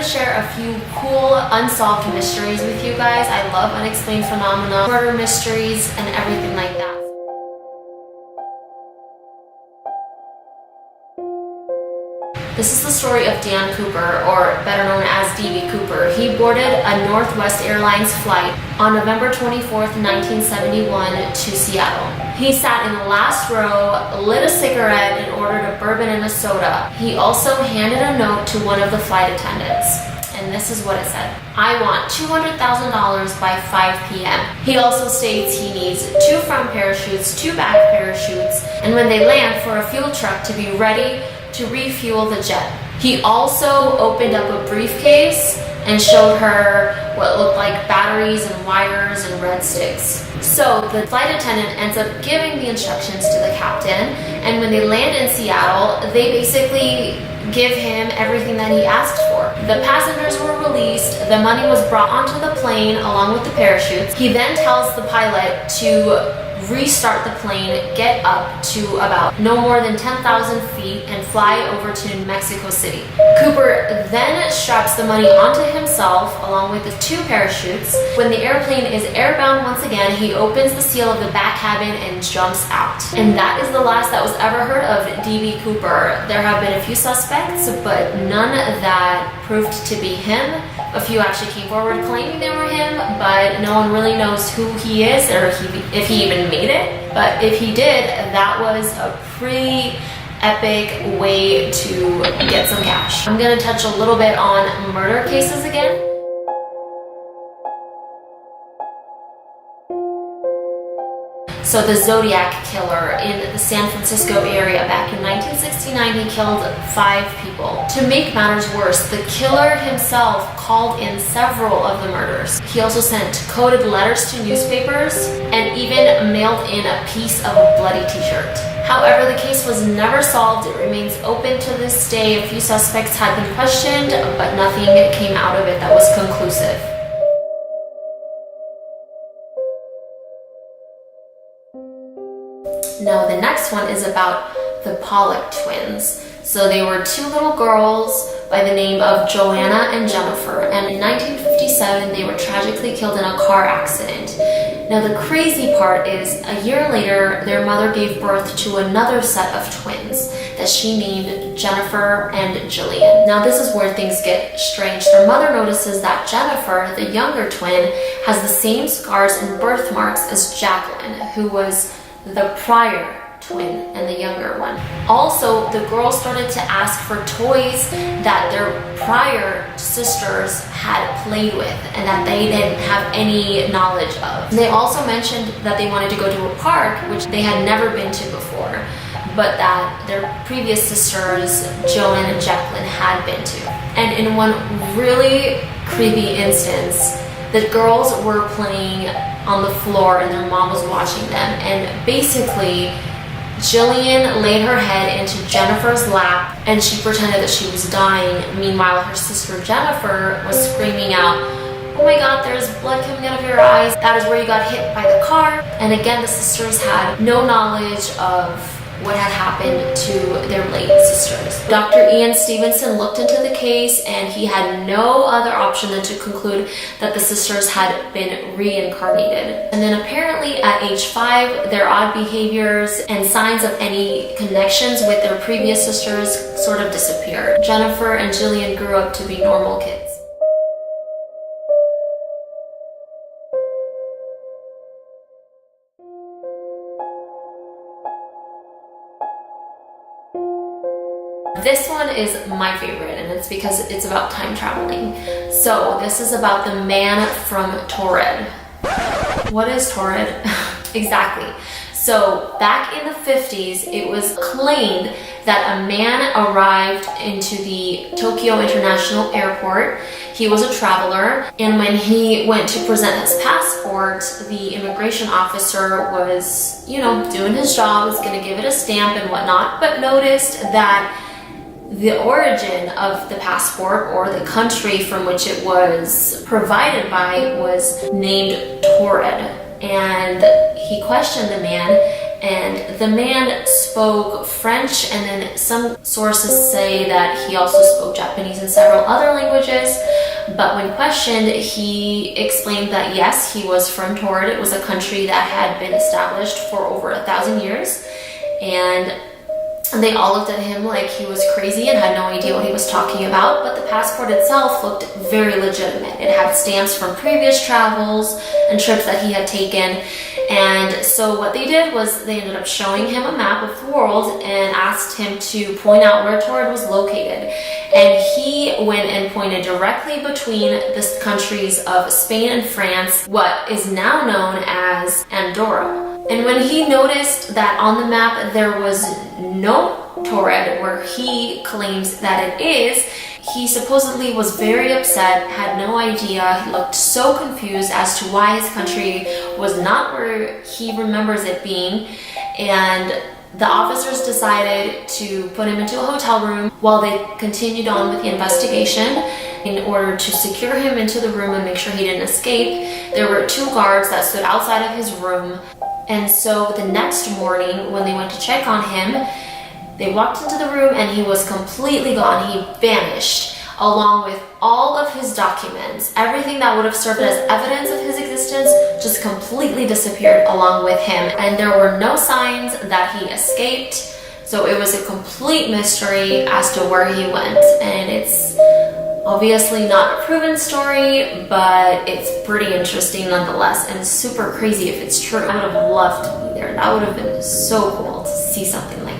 to share a few cool unsolved mysteries with you guys. I love unexplained phenomena, murder mysteries, and everything like that. This is the story of Dan Cooper, or better known as D.B. Cooper. He boarded a Northwest Airlines flight on November 24th, 1971 to Seattle. He sat in the last row, lit a cigarette, and ordered a bourbon and a soda. He also handed a note to one of the flight attendants. And this is what it said: "I want $200,000 by 5 p.m. He also states he needs 2 front parachutes, 2 back parachutes, and when they land, for a fuel truck to be ready to refuel the jet. He also opened up a briefcase and showed her what looked like batteries and wires and red sticks." So the flight attendant ends up giving the instructions to the captain, and when they land in Seattle, they basically give him everything that he asked for. The passengers were released, the money was brought onto the plane along with the parachutes. He then tells the pilot to restart the plane, get up to about no more than 10,000 feet, and fly over to Mexico City. Cooper then straps the money onto himself along with the 2 parachutes. When the airplane is airbound once again, he opens the seal of the back cabin and jumps out. And that is the last that was ever heard of D.B. Cooper. There have been a few suspects, but none that proved to be him. A few actually came forward claiming they were him, but no one really knows who he is or if he even made it. But if he did, that was a pretty epic way to get some cash. I'm gonna touch a little bit on murder cases again. So the Zodiac Killer in the San Francisco area back in 1969, he killed 5 people. To make matters worse, the killer himself called in several of the murders. He also sent coded letters to newspapers and even mailed in a piece of a bloody t-shirt. However, the case was never solved. It remains open to this day. A few suspects had been questioned, but nothing came out of it that was conclusive. Now the next one is about the Pollock twins. So they were 2 little girls by the name of Joanna and Jennifer, and in 1957 they were tragically killed in a car accident. Now the crazy part is, a year later their mother gave birth to another set of twins that she named Jennifer and Jillian. Now this is where things get strange. Their mother notices that Jennifer, the younger twin, has the same scars and birthmarks as Jacqueline, who was the prior twin and the younger one. Also, the girls started to ask for toys that their prior sisters had played with and that they didn't have any knowledge of. They also mentioned that they wanted to go to a park, which they had never been to before, but that their previous sisters, Joan and Jacqueline, had been to. And in one really creepy instance, the girls were playing on the floor and their mom was watching them, and basically Jillian laid her head into Jennifer's lap and she pretended that she was dying. Meanwhile, her sister Jennifer was screaming out, "Oh my god, there's blood coming out of your eyes. That is where you got hit by the car." And again, the sisters had no knowledge of what had happened to their late sisters. Dr. Ian Stevenson looked into the case and he had no other option than to conclude that the sisters had been reincarnated. And then apparently at age 5, their odd behaviors and signs of any connections with their previous sisters sort of disappeared. Jennifer and Jillian grew up to be normal kids. This one is my favorite, and it's because it's about time traveling. So this is about the man from Torrid. What is Torrid? Exactly. So back in the 50s, it was claimed that a man arrived into the Tokyo International Airport. He was a traveler, and when he went to present his passport, the immigration officer was, doing his job, was gonna give it a stamp and whatnot, but noticed that the origin of the passport, or the country from which it was provided by, was named Torrid. And he questioned the man And the man spoke French, and then some sources say that he also spoke Japanese and several other languages. But when questioned, he explained that yes, he was from Torrid. It was a country that had been established for over 1,000 years. And they all looked at him like he was crazy and had no idea what he was talking about, but the passport itself looked very legitimate. It had stamps from previous travels and trips that he had taken. And so what they did was they ended up showing him a map of the world and asked him to point out where Torrid was located. And he went and pointed directly between the countries of Spain and France, what is now known as Andorra. And when he noticed that on the map there was no Torrid where he claims that it is, he supposedly was very upset, had no idea. He looked so confused as to why his country was not where he remembers it being. And the officers decided to put him into a hotel room while they continued on with the investigation. In order to secure him into the room and make sure he didn't escape, there were 2 guards that stood outside of his room. And so the next morning, when they went to check on him, they walked into the room and he was completely gone. He vanished, along with all of his documents. Everything that would have served as evidence of his existence just completely disappeared along with him. And there were no signs that he escaped. So it was a complete mystery as to where he went. And it's obviously not a proven story, but it's pretty interesting nonetheless, and super crazy if it's true. I would have loved to be there. That would have been so cool to see something like that.